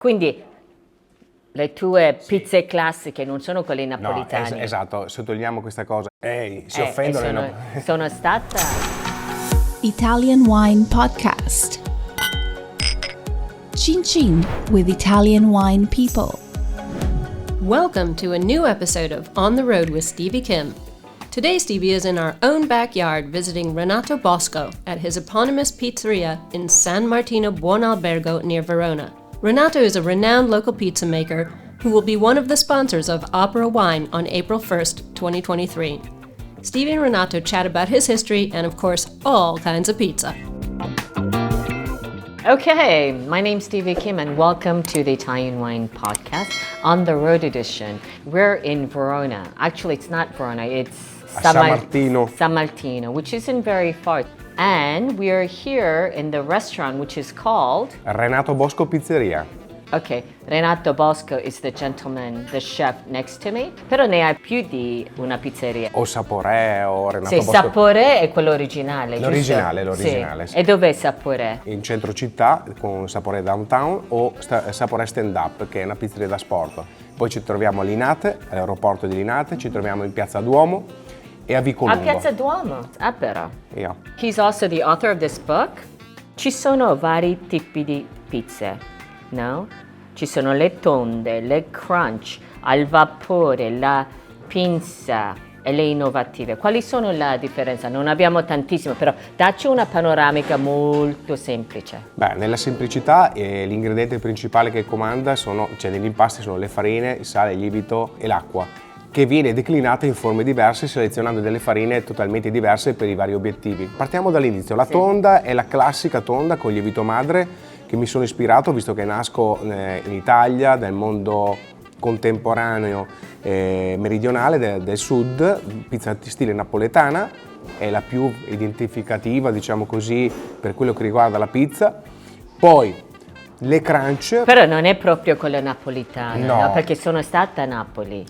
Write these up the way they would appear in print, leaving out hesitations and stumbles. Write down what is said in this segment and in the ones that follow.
Quindi le tue pizze classiche non sono quelle napolitane. No, esatto, sottolineiamo questa cosa. Si offendono. Sono stata... Italian Wine Podcast. Chin Chin with Italian Wine People. Welcome to a new episode of On the Road with Stevie Kim. Today Stevie is in our own backyard visiting Renato Bosco at his eponymous pizzeria in San Martino Buonalbergo near Verona. Renato is a renowned local pizza maker who will be one of the sponsors of Opera Wine on April 1st, 2023. Stevie and Renato chat about his history and, of course, all kinds of pizza. Okay, my name's Stevie Kim and welcome to the Italian Wine Podcast on the road edition. We're in Verona. Actually, it's not Verona, it's San Martino. San Martino, which isn't very far. And we're here in the restaurant which is called... Renato Bosco Pizzeria. Okay, Renato Bosco is the gentleman, the chef next to me, però ne ha più di una pizzeria. O Saporè o Renato Sì, Bosco. Saporè è quello originale, L'originale, giusto? l'originale, Sì. sì. E dov'è Saporè? In centro città con Saporè Downtown o Saporè Stand Up, che è una pizzeria da sport. Poi ci troviamo a Linate, all'aeroporto di Linate, ci troviamo in Piazza Duomo e a Vico A Lungo. Piazza Duomo, però. Yeah. He's also the author of this book. Ci sono vari tipi di pizze, no? Ci sono le tonde, le crunch, al vapore, la pinza e le innovative. Quali sono la differenza? Non abbiamo tantissimo, però dacci una panoramica molto semplice. Beh, nella semplicità l'ingrediente principale che comanda negli impasti sono le farine, il sale, il lievito e l'acqua, che viene declinata in forme diverse selezionando delle farine totalmente diverse per i vari obiettivi. Partiamo dall'inizio. La tonda è la classica tonda con lievito madre che mi sono ispirato visto che nasco in Italia, nel mondo contemporaneo meridionale del sud, pizza stile napoletana, è la più identificativa, diciamo così, per quello che riguarda la pizza. Poi le crunch. Però non è proprio quella napolitana, No. no? Perché sono stata a Napoli.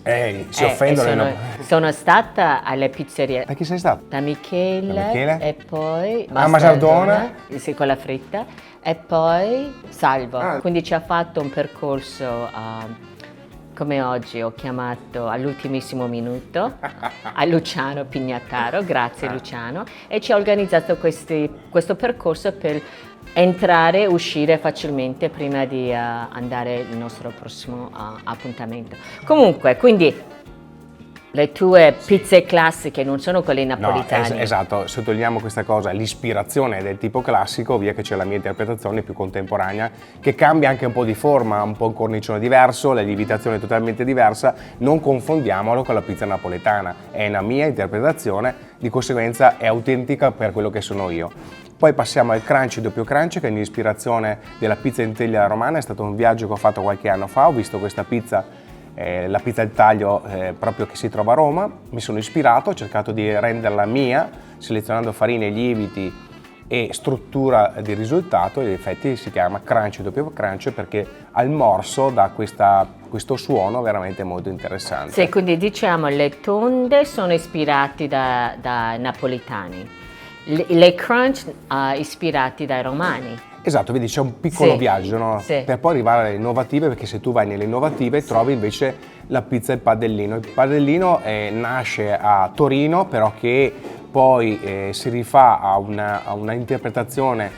Si offendono. Sono stata alle pizzerie. Da chi sei stato? Da Michele, e poi Masardona. Sì, con la fritta, e poi Salvo. Quindi ci ha fatto un percorso come oggi ho chiamato all'ultimissimo minuto a Luciano Pignataro, grazie Luciano, e ci ha organizzato questo percorso per entrare e uscire facilmente prima di andare al nostro prossimo appuntamento. Comunque, quindi le tue pizze classiche non sono quelle napolitane. No, esatto, sottolineiamo questa cosa, l'ispirazione è del tipo classico, via che c'è la mia interpretazione più contemporanea, che cambia anche un po' di forma, un po' un cornicione diverso, la lievitazione è totalmente diversa, non confondiamolo con la pizza napoletana, è una mia interpretazione, di conseguenza è autentica per quello che sono io. Poi passiamo al crunch, doppio crunch, che è un'ispirazione della pizza in teglia romana, è stato un viaggio che ho fatto qualche anno fa, ho visto questa pizza, la pizza al taglio proprio che si trova a Roma, mi sono ispirato, ho cercato di renderla mia, selezionando farine, lieviti e struttura di risultato, e in effetti si chiama crunch, doppio crunch, perché al morso dà questo suono veramente molto interessante. Sì, quindi diciamo le tonde sono ispirati da napolitani. Le crunch ispirati dai romani. Esatto, vedi c'è un piccolo Sì, viaggio, no? sì. Per poi arrivare alle innovative, perché se tu vai nelle innovative trovi invece la pizza e il padellino. Il padellino nasce a Torino, però che poi si rifà a una interpretazione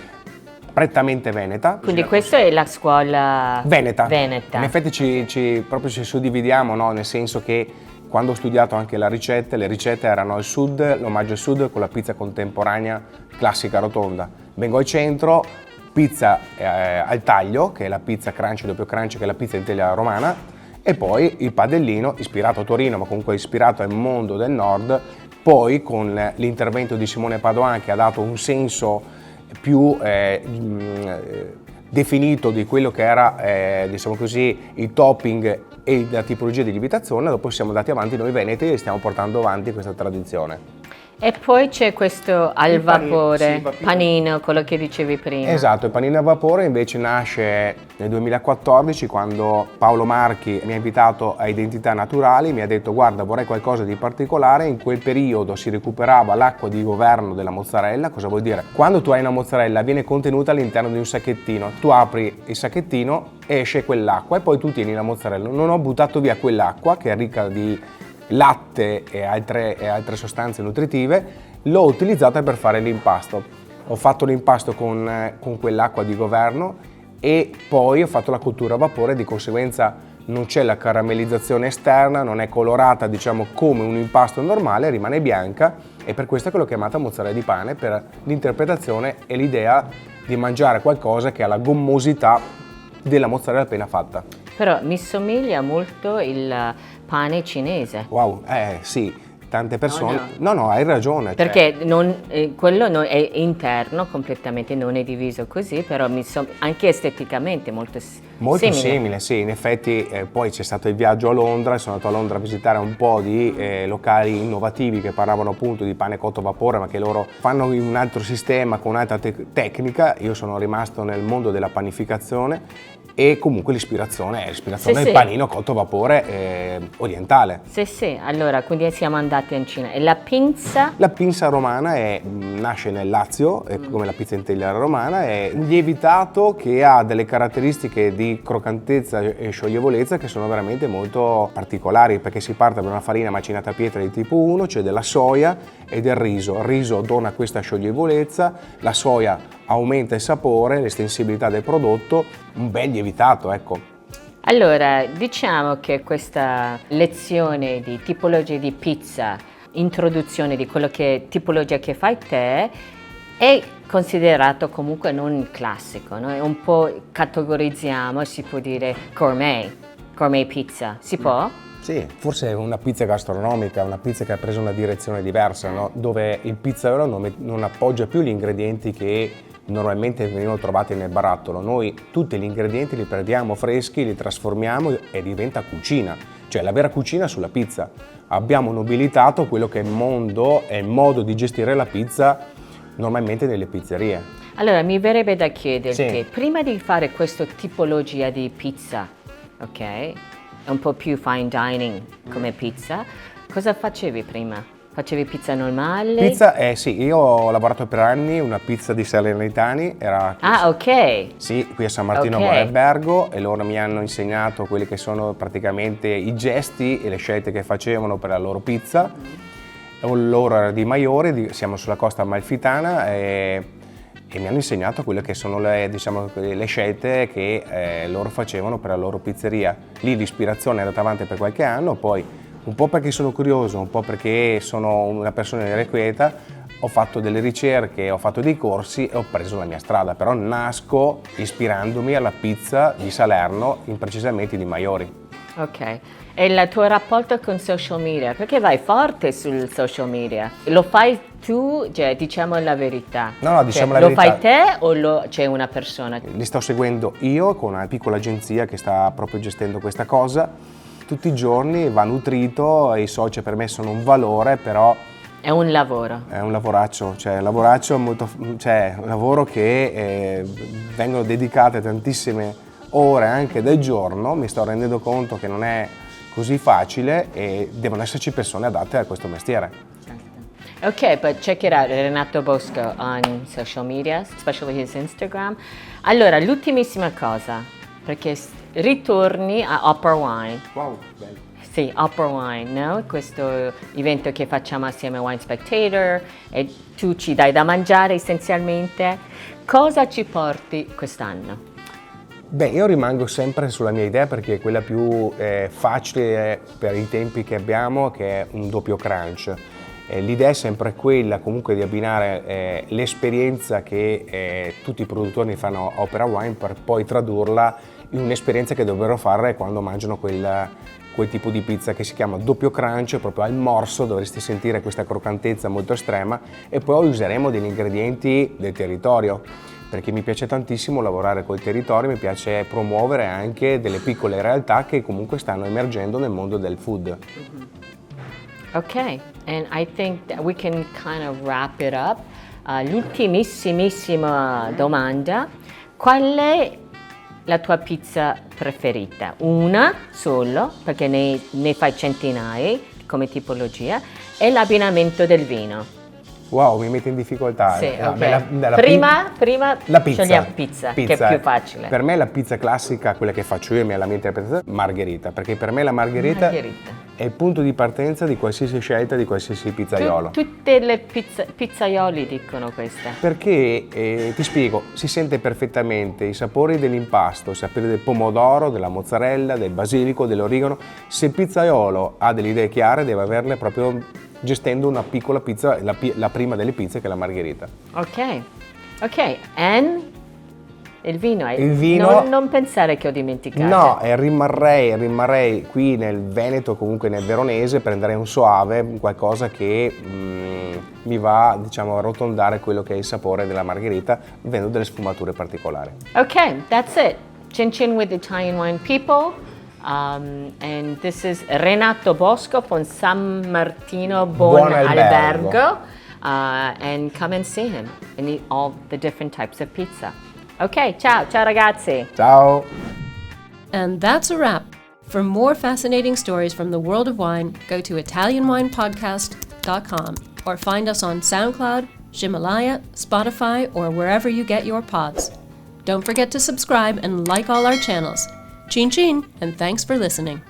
prettamente veneta. Quindi questa è la scuola Veneta. veneta. In effetti proprio ci suddividiamo, no? Nel senso che quando ho studiato anche le ricette erano al sud, l'omaggio al sud con la pizza contemporanea classica rotonda. Vengo al centro, pizza al taglio, che è la pizza crunch, doppio crunch, che è la pizza in teglia romana, e poi il padellino, ispirato a Torino, ma comunque ispirato al mondo del nord, poi con l'intervento di Simone Padoan che ha dato un senso più definito di quello che era, diciamo così, il topping e la tipologia di lievitazione, dopo siamo andati avanti noi veneti e stiamo portando avanti questa tradizione. E poi c'è questo al Il panino, vapore, sì, panino, quello che dicevi prima. Esatto, il panino a vapore invece nasce nel 2014 quando Paolo Marchi mi ha invitato a Identità Naturali, mi ha detto guarda vorrei qualcosa di particolare, in quel periodo si recuperava l'acqua di governo della mozzarella. Cosa vuol dire? Quando tu hai una mozzarella viene contenuta all'interno di un sacchettino, tu apri il sacchettino, esce quell'acqua e poi tu tieni la mozzarella. Non ho buttato via quell'acqua che è ricca di latte e altre sostanze nutritive, l'ho utilizzata per fare l'impasto. Ho fatto l'impasto con quell'acqua di governo e poi ho fatto la cottura a vapore, di conseguenza non c'è la caramellizzazione esterna, non è colorata diciamo come un impasto normale, rimane bianca e per questo che l'ho chiamata mozzarella di pane, per l'interpretazione e l'idea di mangiare qualcosa che ha la gommosità della mozzarella appena fatta. Però mi somiglia molto il pane cinese. Wow, sì, tante persone... No. No, hai ragione. Perché quello è interno completamente, non è diviso così, però anche esteticamente molto simile, sì, in effetti poi c'è stato il viaggio a Londra, sono andato a Londra a visitare un po' di locali innovativi che parlavano appunto di pane cotto a vapore, ma che loro fanno in un altro sistema, con un'altra tecnica. Io sono rimasto nel mondo della panificazione e comunque l'ispirazione è il panino cotto a vapore orientale. Sì, allora quindi siamo andati in Cina. E la pinza? La pinza romana nasce nel Lazio, come la pizza in teglia romana, è un lievitato che ha delle caratteristiche di croccantezza e scioglievolezza che sono veramente molto particolari, perché si parte da una farina macinata a pietra di tipo 1, c'è della soia e del riso. Il riso dona questa scioglievolezza, la soia aumenta il sapore, l'estensibilità del prodotto, un bel lievitato, ecco. Allora, diciamo che questa lezione di tipologia di pizza, introduzione di quello che tipologia che fai te, è considerato comunque non classico, no? È un po' categorizziamo, si può dire gourmet pizza, si può? Sì, forse è una pizza gastronomica, una pizza che ha preso una direzione diversa, no? Dove il pizzaiolo non appoggia più gli ingredienti che normalmente venivano trovati nel barattolo. Noi tutti gli ingredienti li prendiamo freschi, li trasformiamo e diventa cucina, cioè la vera cucina sulla pizza. Abbiamo nobilitato quello che è il modo di gestire la pizza normalmente nelle pizzerie. Allora, mi verrebbe da chiederti, Sì. prima di fare questa tipologia di pizza, ok? Un po' più fine dining come pizza, cosa facevi prima? Facevi pizza normale? Pizza, sì, io ho lavorato per anni una pizza di Salernitani, era ok. sì, qui a San Martino Ok. Albergo, e loro mi hanno insegnato quelli che sono praticamente i gesti e le scelte che facevano per la loro pizza. Loro erano di Maiore, siamo sulla costa amalfitana e mi hanno insegnato quelle che sono le scelte che loro facevano per la loro pizzeria. Lì l'ispirazione è andata avanti per qualche anno, poi un po' perché sono curioso, un po' perché sono una persona irrequieta, ho fatto delle ricerche, ho fatto dei corsi e ho preso la mia strada, però nasco ispirandomi alla pizza di Salerno, precisamente di Maiori. Ok. E il tuo rapporto con social media? Perché vai forte sul social media? Lo fai tu, cioè, diciamo la verità? No, diciamo cioè, la lo verità. fai te o c'è una persona? Li sto seguendo io con una piccola agenzia che sta proprio gestendo questa cosa. Tutti i giorni va nutrito, i social per me sono un valore, però È un lavoro. è un lavoraccio, un lavoro che vengono dedicate tantissime ore anche del giorno. Mi sto rendendo conto che non è così facile e devono esserci persone adatte a questo mestiere. Ok, but check it out, Renato Bosco on social media, especially his Instagram. Allora, l'ultimissima cosa, perché ritorni a Upper Wine. Wow, bello. Sì, Upper Wine, no? Questo evento che facciamo assieme a Wine Spectator e tu ci dai da mangiare essenzialmente. Cosa ci porti quest'anno? Beh, io rimango sempre sulla mia idea perché è quella più facile per i tempi che abbiamo, che è un doppio crunch. L'idea è sempre quella comunque di abbinare l'esperienza che tutti i produttori fanno a Opera Wine per poi tradurla in un'esperienza che dovrebbero fare quando mangiano quel tipo di pizza che si chiama doppio crunch, proprio al morso dovresti sentire questa croccantezza molto estrema, e poi useremo degli ingredienti del territorio, perché mi piace tantissimo lavorare col territorio, mi piace promuovere anche delle piccole realtà che comunque stanno emergendo nel mondo del food. Okay, and I think that we can kind of wrap it up. L'ultimissimissima domanda: qual è la tua pizza preferita? Una solo, perché ne fai centinaia come tipologia, e l'abbinamento del vino. Wow, mi mette in difficoltà. Sì, ok. Beh, Prima la pizza. scegliamo pizza, che è più facile. Per me la pizza classica, quella che faccio io, la mia interpretazione, margherita, perché per me la margherita è il punto di partenza di qualsiasi scelta di qualsiasi pizzaiolo. Tutte le pizzaioli dicono questa. Perché, ti spiego, si sente perfettamente i sapori dell'impasto, i sapori del pomodoro, della mozzarella, del basilico, dell'origano. Se il pizzaiolo ha delle idee chiare, deve averle proprio gestendo una piccola pizza, la prima delle pizze, che è la margherita. Ok, and il vino. Il vino, non pensare che ho dimenticato. No, rimarrei qui nel Veneto, comunque nel Veronese, prenderei un soave, qualcosa che mi va, diciamo, a arrotondare quello che è il sapore della margherita, avendo delle sfumature particolari. Ok, that's it. Chin Chin with Italian Wine People. And this is Renato Bosco from San Martino Buon Albergo. And come and see him and eat all the different types of pizza. Ok, ciao ragazzi. Ciao. And that's a wrap. For more fascinating stories from the world of wine, go to ItalianWinePodcast.com or find us on SoundCloud, Himalaya, Spotify, or wherever you get your pods. Don't forget to subscribe and like all our channels. Chin chin, and thanks for listening.